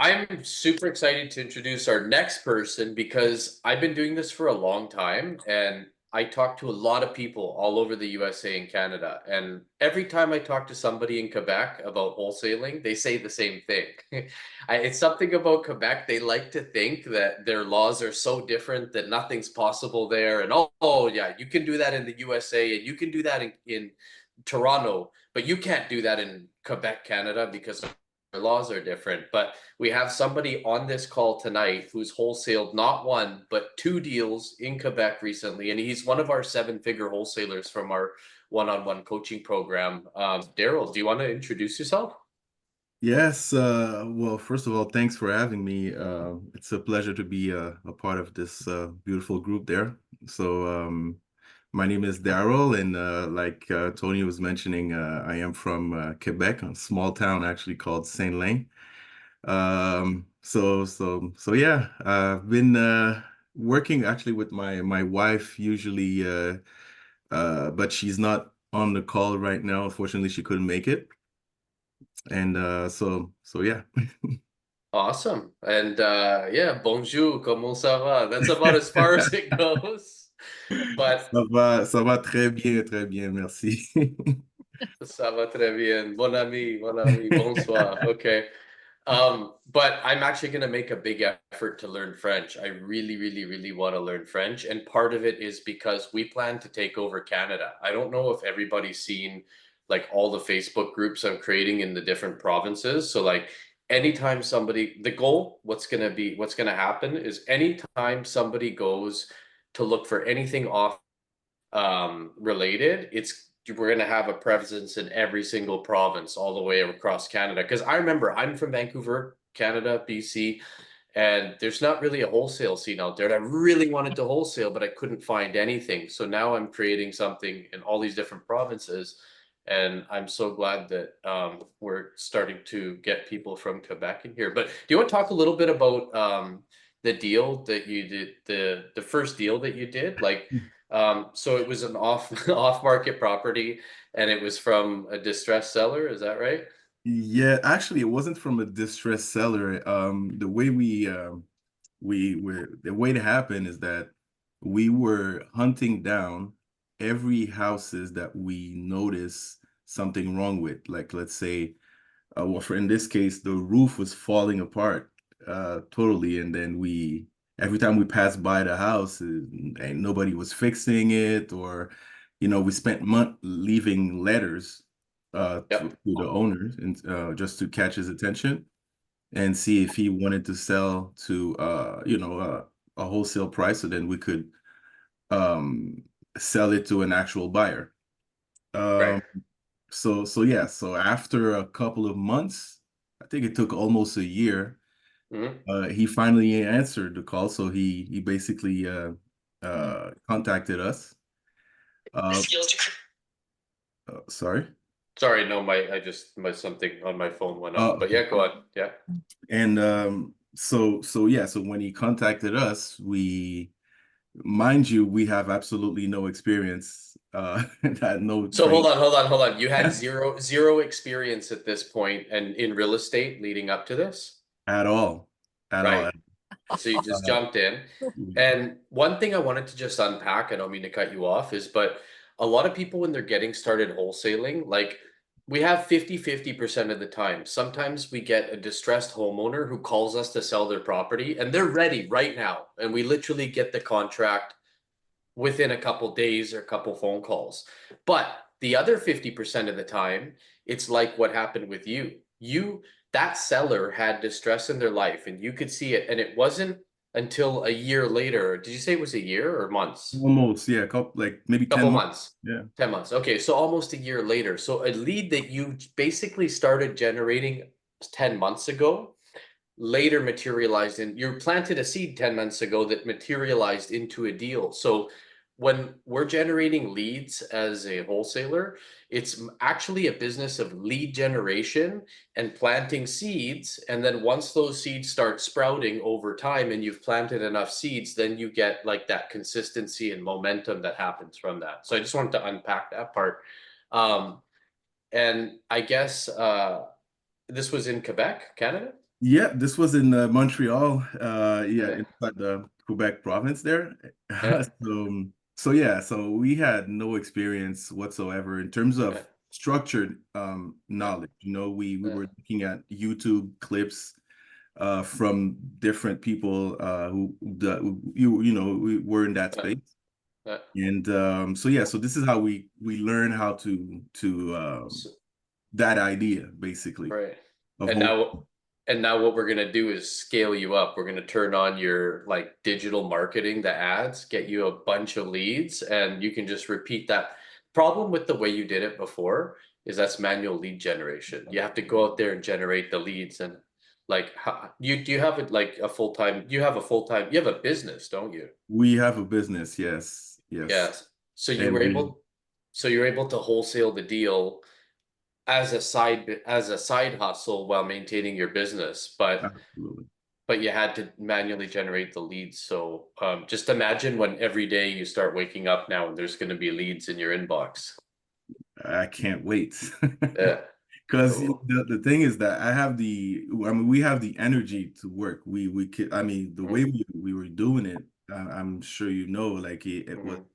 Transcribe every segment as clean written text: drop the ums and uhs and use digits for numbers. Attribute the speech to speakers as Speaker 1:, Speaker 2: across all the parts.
Speaker 1: I'm super excited to introduce our next person because I've been doing this for a long time and I talk to a lot of people all over the USA and Canada. And every time I talk to somebody in Quebec about wholesaling, they say the same thing. It's something about Quebec. They like to think that their laws are so different that nothing's possible there. And yeah, you can do that in the USA and you can do that in Toronto, but you can't do that in Quebec, Canada because our laws are different. But we have somebody on this call tonight who's wholesaled not one, but two deals in Quebec recently. And he's one of our seven-figure wholesalers from our one-on-one coaching program. Daryl, do you want to introduce yourself?
Speaker 2: Yes, well, first of all, thanks for having me. It's a pleasure to be a part of this beautiful group there. My name is Daryl, and Tony was mentioning, I am from Quebec, a small town actually called Saint-Lin. Yeah, I've been working actually with my wife usually, but she's not on the call right now. Unfortunately, she couldn't make it. And yeah.
Speaker 1: Awesome. And yeah, bonjour, comment ça va? That's about as far as it goes. But
Speaker 2: Ça va très bien, merci.
Speaker 1: ça va très bien. Bon ami, bonsoir. Okay. But I'm actually going to make a big effort to learn French. I really, really, really want to learn French. And part of it is because we plan to take over Canada. I don't know if everybody's seen like all the Facebook groups I'm creating in the different provinces. So like anytime somebody, the goal, what's going to happen is anytime somebody goes to look for anything off related, it's we're going to have a presence in every single province all the way across Canada. Because I remember I'm from Vancouver, Canada, BC, and there's not really a wholesale scene out there. And I really wanted to wholesale, but I couldn't find anything. So now I'm creating something in all these different provinces. And I'm so glad that we're starting to get people from Quebec in here. But do you want to talk a little bit about the deal that you did, the first deal that you did? Like, so it was an off market property and it was from a distressed seller, is that right?
Speaker 2: Yeah, actually, it wasn't from a distressed seller. The way we were the way it happened is that we were hunting down every houses that we noticed something wrong with. Like, let's say, well, for in this case, the roof was falling apart totally, and then we every time we passed by the house, and nobody was fixing it, or we spent month leaving letters to
Speaker 1: Yep.
Speaker 2: the owners and just to catch his attention and see if he wanted to sell to a wholesale price, so then we could um sell it to an actual buyer.
Speaker 1: Right.
Speaker 2: Um, so after a couple of months, I think it took almost a year,
Speaker 1: Hmm.
Speaker 2: he finally answered the call. So he basically contacted us. Uh, sorry.
Speaker 1: Sorry, no, I just my something on my phone went off. But
Speaker 2: Okay.
Speaker 1: yeah, go on. Yeah.
Speaker 2: And so when he contacted us, mind you, we have absolutely no experience, that no
Speaker 1: So
Speaker 2: training
Speaker 1: hold on. You had zero experience at this point and in real estate leading up to this,
Speaker 2: at all, at all.
Speaker 1: right? So you just
Speaker 2: Uh,
Speaker 1: jumped in. And one thing I wanted to just unpack, I don't mean to cut you off, is but a lot of people when they're getting started wholesaling, like we have 50-50% of the time. Sometimes we get a distressed homeowner who calls us to sell their property and they're ready right now. And we literally get the contract within a couple days or a couple phone calls. But the other 50% of the time, it's like what happened with you. That seller had distress in their life and you could see it. And it wasn't until a year later. Did you say it was a year or months?
Speaker 2: Almost, yeah, couple, like maybe 10
Speaker 1: Couple
Speaker 2: months.
Speaker 1: months.
Speaker 2: Yeah.
Speaker 1: 10 months. Okay, so almost a year later. So a lead that you basically started generating 10 months ago later materialized in you planted a seed 10 months ago that materialized into a deal. So when we're generating leads as a wholesaler, it's actually a business of lead generation and planting seeds. And then once those seeds start sprouting over time and you've planted enough seeds, then you get like that consistency and momentum that happens from that. So I just wanted to unpack that part. And I guess this was in Quebec, Canada?
Speaker 2: Yeah, this was in Montreal, yeah,
Speaker 1: Yeah,
Speaker 2: inside the Quebec province there.
Speaker 1: yeah,
Speaker 2: So yeah, so we had no experience whatsoever in terms
Speaker 1: yeah,
Speaker 2: of structured
Speaker 1: yeah,
Speaker 2: knowledge. You know, we
Speaker 1: yeah,
Speaker 2: were looking at YouTube clips from different people you know we were in that
Speaker 1: yeah,
Speaker 2: space.
Speaker 1: yeah.
Speaker 2: And so yeah, so this is how we learn how to
Speaker 1: So,
Speaker 2: that idea basically
Speaker 1: right.
Speaker 2: of
Speaker 1: And
Speaker 2: whole.
Speaker 1: now what we're gonna do is scale you up. We're gonna turn on your like digital marketing, the ads, get you a bunch of leads, and you can just repeat that. Problem with the way you did it before is that's manual lead generation. You have to go out there and generate the leads and like you do you have it like a full-time you have a full-time you have a business, don't you?
Speaker 2: We have a business, yes, yes.
Speaker 1: Yes. So you
Speaker 2: And
Speaker 1: were
Speaker 2: we
Speaker 1: able so you're able to wholesale the deal as a side hustle while maintaining your business,
Speaker 2: absolutely.
Speaker 1: but you had to manually generate the leads. So just imagine when every day you start waking up now and there's going to be leads in your inbox.
Speaker 2: I can't wait.
Speaker 1: Yeah,
Speaker 2: Because
Speaker 1: cool.
Speaker 2: the thing is that I mean, we have the energy to work. We could, I mean, the way
Speaker 1: Mm,
Speaker 2: we were doing it, I'm sure you know, like it was
Speaker 1: mm,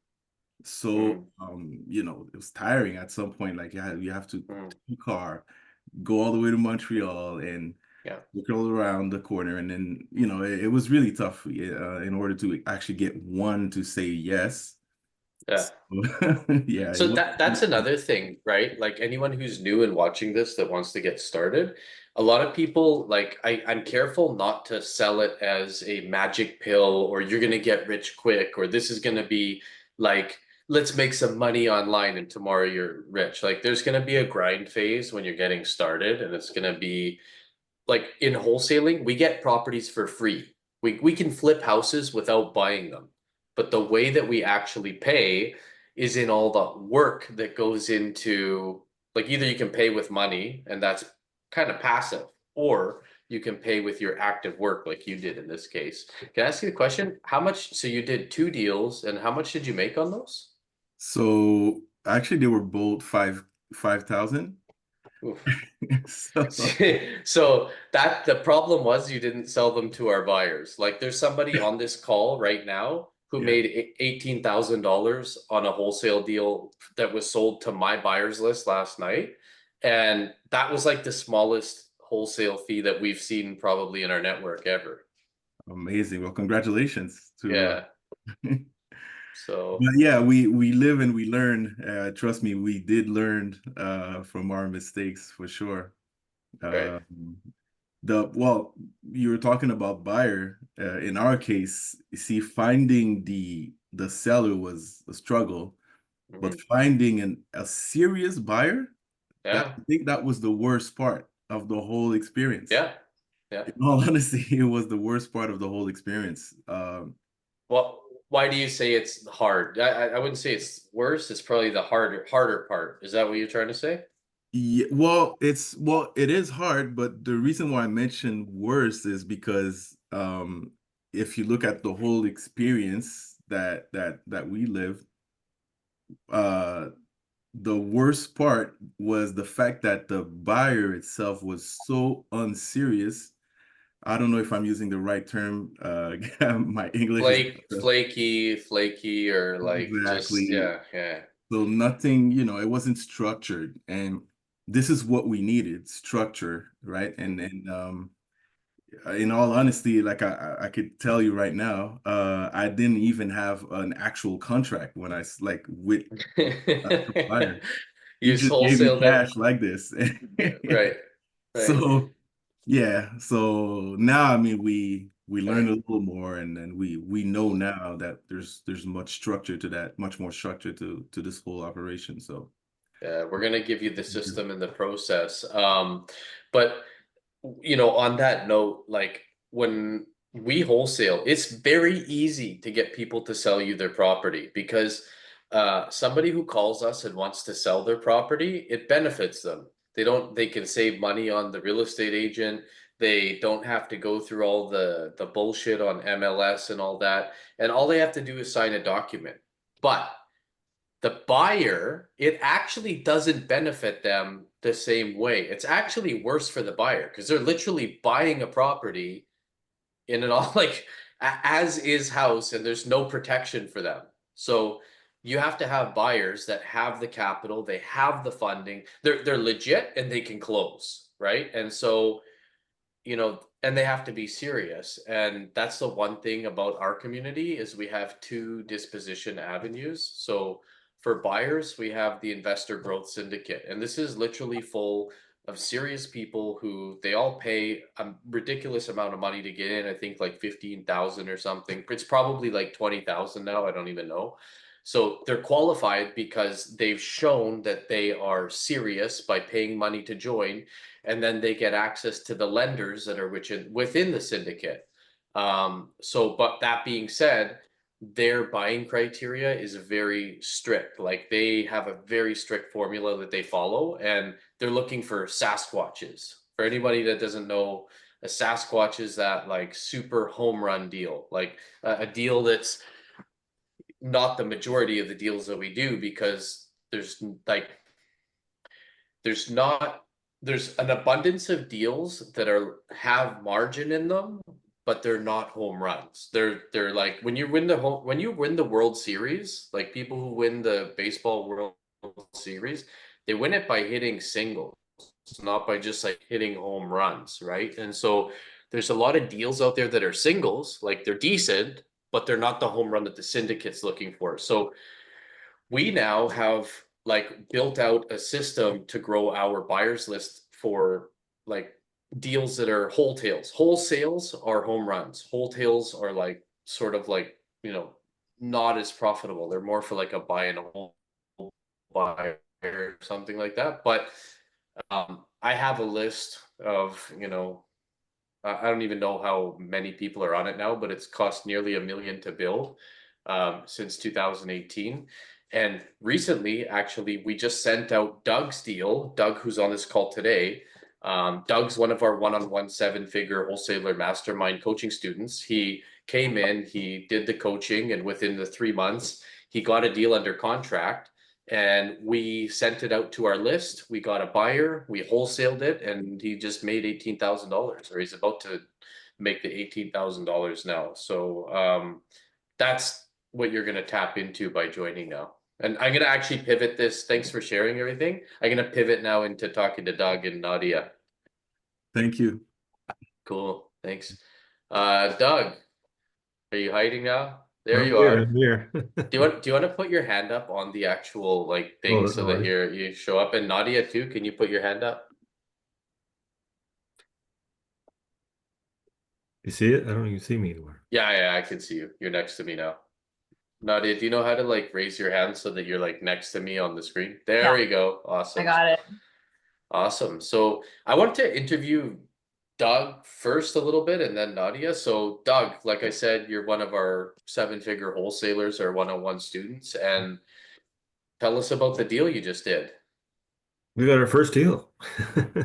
Speaker 2: so,
Speaker 1: mm,
Speaker 2: you know, it was tiring at some point. Like you have to
Speaker 1: mm,
Speaker 2: take your car, go all the way to Montreal and
Speaker 1: yeah,
Speaker 2: look all around the corner. And then, you know, it was really tough in order to actually get one to say yes.
Speaker 1: yeah.
Speaker 2: So, yeah, it
Speaker 1: So
Speaker 2: was.
Speaker 1: that's another thing, right? Like anyone who's new and watching this that wants to get started, a lot of people like I'm careful not to sell it as a magic pill or you're gonna get rich quick or this is gonna be like let's make some money online and tomorrow you're rich. Like there's gonna be a grind phase when you're getting started and it's gonna be like in wholesaling, we get properties for free. We can flip houses without buying them. But the way that we actually pay is in all the work that goes into like either you can pay with money and that's kind of passive, or you can pay with your active work like you did in this case. Can I ask you a question? How much, so you did two deals and how much did you make on those?
Speaker 2: So actually, they were both 5,000.
Speaker 1: Oof.
Speaker 2: So
Speaker 1: So that the problem was you didn't sell them to our buyers. Like there's somebody on this call right now who
Speaker 2: yeah,
Speaker 1: made $18,000 on a wholesale deal that was sold to my buyers list last night. And that was like the smallest wholesale fee that we've seen probably in our network ever.
Speaker 2: amazing. Well, congratulations to.
Speaker 1: Yeah. So
Speaker 2: But yeah, we live and we learn. Trust me, we did learn from our mistakes for sure.
Speaker 1: right.
Speaker 2: Um, the well, you were talking about buyer. In our case, you see, finding the seller was a struggle, but
Speaker 1: Mhm.
Speaker 2: finding a serious buyer, that
Speaker 1: Yeah.
Speaker 2: I think that was the worst part of the whole experience.
Speaker 1: Yeah. Yeah.
Speaker 2: In all honesty, it was the worst part of the whole experience.
Speaker 1: Well, why do you say it's hard? I wouldn't say it's worse. It's probably the harder part. Is that what you're trying to say?
Speaker 2: Yeah, well, it is hard, but the reason why I mentioned worse is because if you look at the whole experience that we lived, uh the worst part was the fact that the buyer itself was so unserious. I don't know if I'm using the right term. My English is
Speaker 1: Flaky, or like just
Speaker 2: exactly.
Speaker 1: yeah, yeah,
Speaker 2: So nothing, you know, it wasn't structured, and this is what we needed, structure, right? And in all honesty, like I could tell you right now, I didn't even have an actual contract when like with a supplier.
Speaker 1: You
Speaker 2: He
Speaker 1: just
Speaker 2: just gave me
Speaker 1: wholesaled it,
Speaker 2: cash like this.
Speaker 1: right, right,
Speaker 2: So yeah, so now I mean we learned
Speaker 1: right.
Speaker 2: a little more, and then we know now that there's much structure to that, much more structure to this whole operation. So
Speaker 1: Yeah, we're gonna give you the system and the process. But on that note, like when we wholesale, it's very easy to get people to sell you their property because somebody who calls us and wants to sell their property, it benefits them. They can save money on the real estate agent. They don't have to go through all the bullshit on MLS and all that. And all they have to do is sign a document. But the buyer, it actually doesn't benefit them the same way. It's actually worse for the buyer because they're literally buying a property in an all like as is house, and there's no protection for them. So you have to have buyers that have the capital, they have the funding, they're legit and they can close, right? And so, and they have to be serious. And that's the one thing about our community is we have two disposition avenues. So for buyers, we have the investor growth syndicate, and this is literally full of serious people who they all pay a ridiculous amount of money to get in. I think like 15,000 or something. It's probably like 20,000 now. I don't even know. So they're qualified because they've shown that they are serious by paying money to join, and then they get access to the lenders that are within the syndicate. But that being said, their buying criteria is very strict. Like they have a very strict formula that they follow, and they're looking for Sasquatches. For anybody that doesn't know, a Sasquatch is that like super home run deal, like a deal that's not the majority of the deals that we do because like there's not there's an abundance of deals that have margin in them, but they're not home runs. They're like when you win the World Series, like people who win the baseball World Series, they win it by hitting singles, not by just like hitting home runs, right? And so there's a lot of deals out there that are singles, like they're decent, but they're not the home run that the syndicate's looking for. So we now have like built out a system to grow our buyers list for like deals that are wholesales. Wholesales are home runs. Wholesales are like sort of like, not as profitable. They're more for like a buy and a hold buyer or something like that. But I have a list of, I don't even know how many people are on it now, but it's cost nearly $1 million to build since 2018. And recently, actually, we just sent out Doug's deal. Doug, who's on this call today, Doug's one of our one-on-one seven-figure wholesaler mastermind coaching students. He came in, he did the coaching, and within the 3 months, he got a deal under contract. And we sent it out to our list. We got a buyer, we wholesaled it, and he just made $18,000, or he's about to make the $18,000 now. So that's what you're going to tap into by joining now. And I'm going to actually pivot this. Thanks for sharing everything. I'm going to pivot now into talking to Doug and Nadia.
Speaker 2: Thank you.
Speaker 1: Cool. Thanks. Doug, are you hiding now? There
Speaker 3: I'm
Speaker 1: you
Speaker 3: here.
Speaker 1: are.
Speaker 3: I'm here.
Speaker 1: Do you want to put your hand up on the actual like thing
Speaker 3: Oh,
Speaker 1: so
Speaker 3: no
Speaker 1: that
Speaker 3: worries.
Speaker 1: you show up? And Nadia too, can you put your hand up?
Speaker 3: You see it? I don't even see me anymore.
Speaker 1: Yeah, I can see you. You're next to me now. Nadia, do you know how to like raise your hand so that you're like next to me on the screen? There
Speaker 4: Yeah,
Speaker 1: we go.
Speaker 4: I
Speaker 1: Awesome.
Speaker 4: got it.
Speaker 1: Awesome. So I want to interview Doug first a little bit and then Nadia. So Doug, like I said, you're one of our seven-figure wholesalers, our one-on-one students, and tell us about the deal you just did.
Speaker 3: We got our first deal.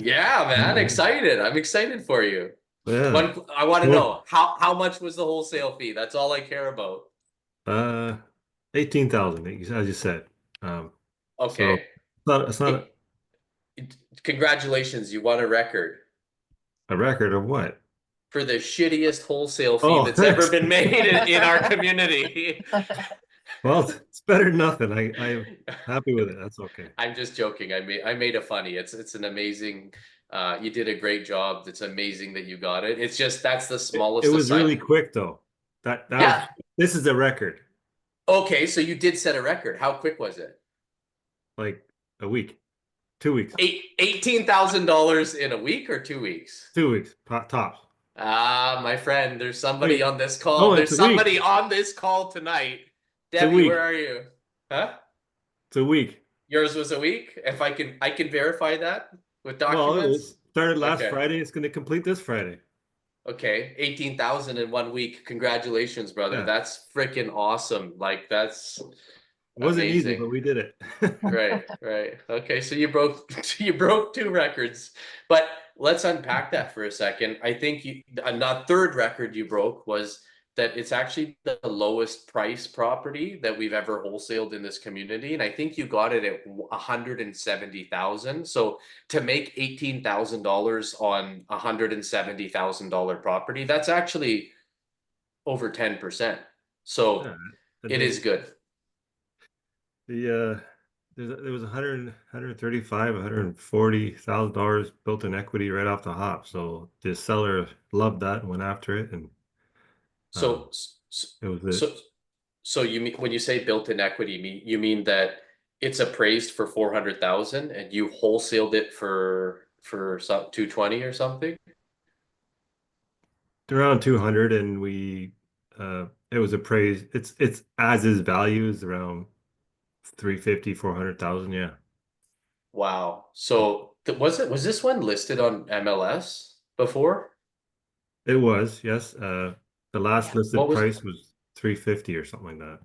Speaker 1: Yeah, man, excited. I'm excited for you.
Speaker 3: Yeah.
Speaker 1: I want to
Speaker 3: Well,
Speaker 1: know how much was the wholesale fee? That's all I care about.
Speaker 3: uh, 18,000, as you said. So
Speaker 1: Okay.
Speaker 3: it's not
Speaker 1: Congratulations, you won a record
Speaker 3: a record of what?
Speaker 1: for the shittiest wholesale fee
Speaker 3: Oh,
Speaker 1: that's ever
Speaker 3: thanks.
Speaker 1: been made in our community.
Speaker 3: Well, it's better than nothing. I'm happy with it. That's okay.
Speaker 1: I'm just joking. I made a funny. It's an amazing. You did a great job. It's amazing that you got it. It's just that's the
Speaker 3: It
Speaker 1: smallest
Speaker 3: was
Speaker 1: aside.
Speaker 3: really quick though. That was
Speaker 4: Yeah.
Speaker 3: this is the record.
Speaker 1: Okay, so you did set a record. How quick was it?
Speaker 3: Like a week, 2 weeks,
Speaker 1: $18,000 in a week or 2 weeks?
Speaker 3: 2 weeks tops.
Speaker 1: Ah, my friend, there's somebody
Speaker 3: Wait,
Speaker 1: on this call.
Speaker 3: no,
Speaker 1: There's
Speaker 3: it's a week.
Speaker 1: somebody on this call tonight.
Speaker 3: It's a
Speaker 1: Debbie,
Speaker 3: week.
Speaker 1: where are you? Huh?
Speaker 3: It's a week.
Speaker 1: Yours was a week? If I can verify that with
Speaker 3: Well, it
Speaker 1: documents?
Speaker 3: started last
Speaker 1: Okay.
Speaker 3: Friday. It's going to complete this Friday.
Speaker 1: Okay, 18,000 in 1 week. Congratulations, brother.
Speaker 3: Yeah.
Speaker 1: That's freaking awesome. Like that's
Speaker 3: It wasn't easy,
Speaker 1: amazing.
Speaker 3: but we did it.
Speaker 1: Right. Okay, so you broke you broke two records. But let's unpack that for a second. I think the third record you broke was that it's actually the lowest price property that we've ever wholesaled in this community. And I think you got it at 170,000. So to make $18,000 on $170,000 property, that's actually over 10%.
Speaker 3: Yeah,
Speaker 1: So
Speaker 3: and
Speaker 1: it is good.
Speaker 3: there was 135, $140,000 built in equity right off the hop. So the seller loved that and went after it, and um,
Speaker 1: So,
Speaker 3: it was it.
Speaker 1: so, so you mean when you say built-in equity, you mean that it's appraised for 400,000 and you wholesaled it for some 220 or something?
Speaker 3: Around 200, and it was appraised. It's as is value is around 350, 400,000. Yeah,
Speaker 1: Wow. So was this one listed on MLS before?
Speaker 3: it was. Yes. The last
Speaker 1: What
Speaker 3: listed
Speaker 1: was
Speaker 3: price was 350 or something like that.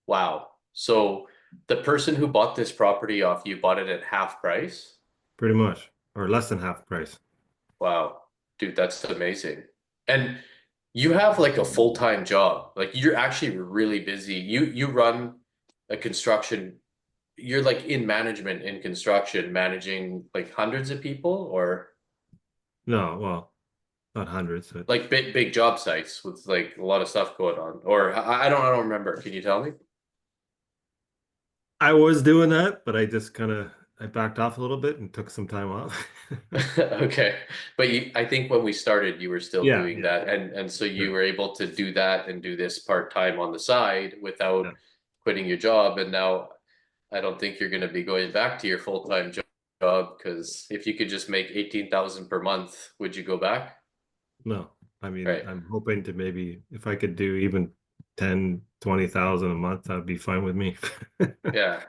Speaker 1: Wow. So the person who bought this property off you bought it at half price?
Speaker 3: Pretty much, or less than half price.
Speaker 1: Wow. Dude, that's amazing. And you have like a full-time job. Like you're actually really busy. You run a construction, you're like in management in construction, managing like hundreds of people or
Speaker 3: No, well, not hundreds, but
Speaker 1: like big job sites with like a lot of stuff going on. Or I don't remember. Can you tell me?
Speaker 3: I was doing that, but I backed off a little bit and took some time off.
Speaker 1: Okay. But I think when we started, you were still
Speaker 3: Yeah,
Speaker 1: doing
Speaker 3: yeah,
Speaker 1: that. And so you
Speaker 3: sure.
Speaker 1: were able to do that and do this part-time on the side
Speaker 3: Yeah.
Speaker 1: without quitting your job. And now I don't think you're going to be going back to your full-time job because if you could just make 18,000 per month, would you go back?
Speaker 3: No, I mean,
Speaker 1: Right.
Speaker 3: I'm hoping to maybe if I could do even 10, 20,000 a month, that'd be fine with me.
Speaker 1: Yeah.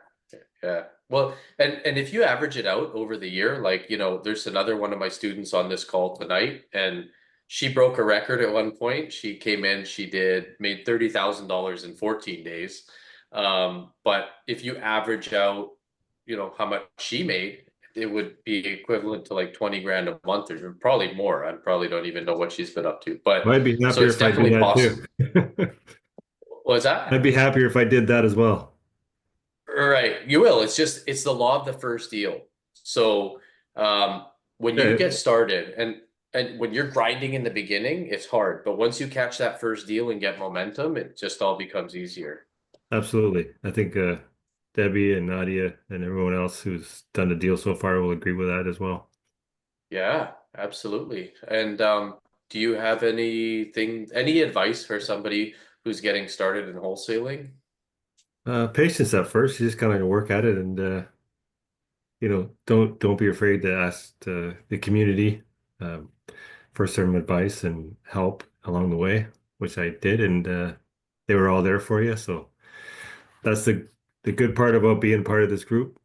Speaker 1: Yeah. Well, and if you average it out over the year, like, there's another one of my students on this call tonight, and she broke a record at one point. She came in, made $30,000 in 14 days. But if you average out, how much she made, it would be equivalent to like 20 grand a month or probably more. I probably don't even know what she's been up to, but
Speaker 3: I'd be
Speaker 1: so
Speaker 3: happier
Speaker 1: it's
Speaker 3: if I do
Speaker 1: definitely
Speaker 3: that
Speaker 1: possible.
Speaker 3: too.
Speaker 1: What's
Speaker 3: I'd
Speaker 1: that?
Speaker 3: be happier if I did that as well.
Speaker 1: Right, you will. It's the law of the first deal. So when you
Speaker 3: Yeah,
Speaker 1: get started and when you're grinding in the beginning, it's hard. But once you catch that first deal and get momentum, it just all becomes easier.
Speaker 3: absolutely. I think Debbie and Nadia and everyone else who's done the deal so far will agree with that as well.
Speaker 1: Yeah, absolutely. And do you have any advice for somebody who's getting started in wholesaling?
Speaker 3: Patience at first, you just kind of work at it, and don't be afraid to ask the community um, for some advice and help along the way, which I did, and they were all there for you. So that's the good part about being part of this group.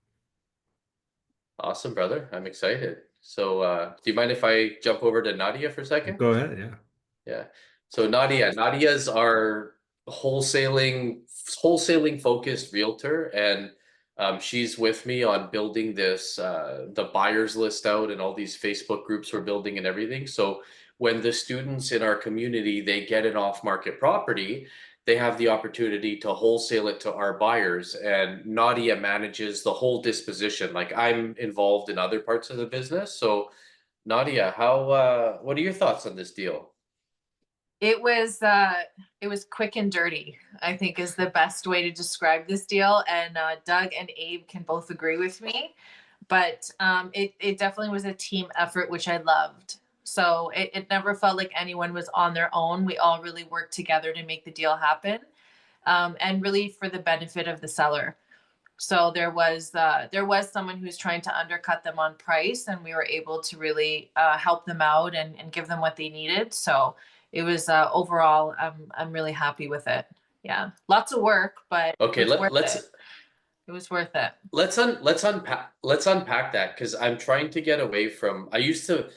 Speaker 1: Awesome, brother. I'm excited. So do you mind if I jump over to Nadia for a second?
Speaker 3: Go ahead, yeah.
Speaker 1: Yeah. So Nadia's our wholesaling focused realtor, and she's with me on building this the buyers list out and all these Facebook groups we're building and everything. So when the students in our community they get an off market property, they have the opportunity to wholesale it to our buyers, and Nadia manages the whole disposition. Like I'm involved in other parts of the business. So Nadia, what are your thoughts on this deal?
Speaker 4: It was quick and dirty, I think is the best way to describe this deal. And Doug and Abe can both agree with me. But it definitely was a team effort, which I loved. So it never felt like anyone was on their own. We all really worked together to make the deal happen, and really for the benefit of the seller. So there was someone who was trying to undercut them on price, and we were able to really help them out and give them what they needed. So it was overall, I'm really happy with it. Yeah, lots of work, but it
Speaker 1: Okay,
Speaker 4: was
Speaker 1: let,
Speaker 4: worth
Speaker 1: let's
Speaker 4: it. It was worth it.
Speaker 1: let's unpack that because I'm trying to get away from I used to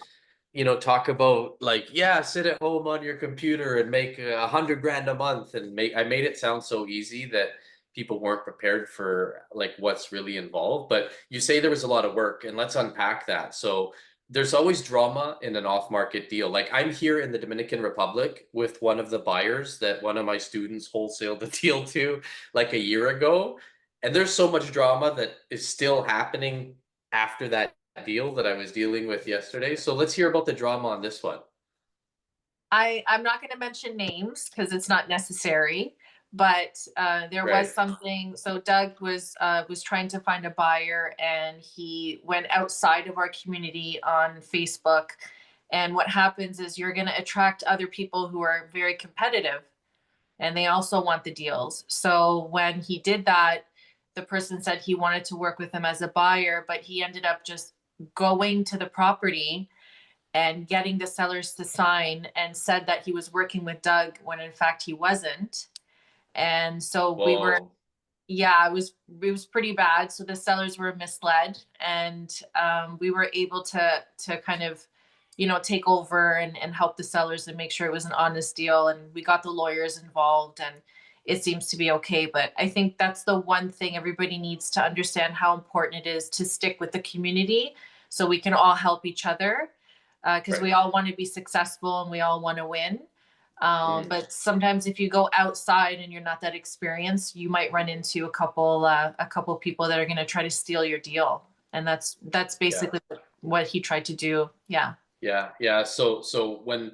Speaker 1: talk about like yeah sit at home on your computer and make 100 grand a month and make I made it sound so easy that people weren't prepared for like what's really involved, but you say there was a lot of work and let's unpack that. So there's always drama in an off-market deal. Like I'm here in the Dominican Republic with one of the buyers that one of my students wholesaled the deal to like a year ago. And there's so much drama that is still happening after that deal that I was dealing with yesterday. So let's hear about the drama on this one.
Speaker 4: I'm not going to mention names because it's not necessary, but there
Speaker 1: Right.
Speaker 4: was something. So Doug was trying to find a buyer, and he went outside of our community on Facebook. And what happens is you're going to attract other people who are very competitive, and they also want the deals. So when he did that, the person said he wanted to work with him as a buyer, but he ended up just going to the property and getting the sellers to sign, and said that he was working with Doug when in fact he wasn't. And so we were,
Speaker 1: Whoa.
Speaker 4: yeah, it was pretty bad. So the sellers were misled, and we were able to kind of, take over and help the sellers and make sure it was an honest deal. And we got the lawyers involved, and it seems to be okay. But I think that's the one thing everybody needs to understand, how important it is to stick with the community so we can all help each other, because we all want to be successful and we all want to win. But sometimes if you go outside and you're not that experienced, you might run into a couple people that are going to try to steal your deal. And that's basically what he tried to do. Yeah.
Speaker 1: Yeah. So when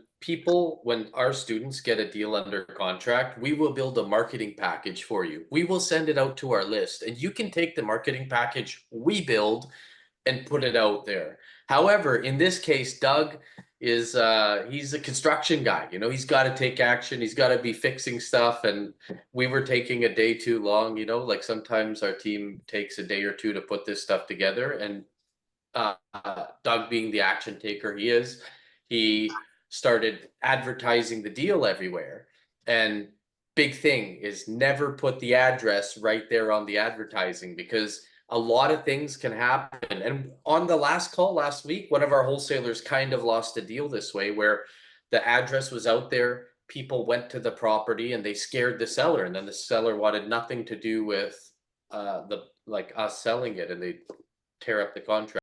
Speaker 1: our students get a deal under contract, we will build a marketing package for you. We will send it out to our list, and you can take the marketing package we build and put it out there. However, in this case, Doug is he's a construction guy. He's got to take action. He's got to be fixing stuff, and we were taking a day too long. Like sometimes our team takes a day or two to put this stuff together, and Doug, being the action taker he started advertising the deal everywhere. And big thing is never put the address right there on the advertising, because a lot of things can happen. And on the last call last week, one of our wholesalers kind of lost a deal this way, where the address was out there. People went to the property and they scared the seller, and then the seller wanted nothing to do with us selling it, and they tear up the contract.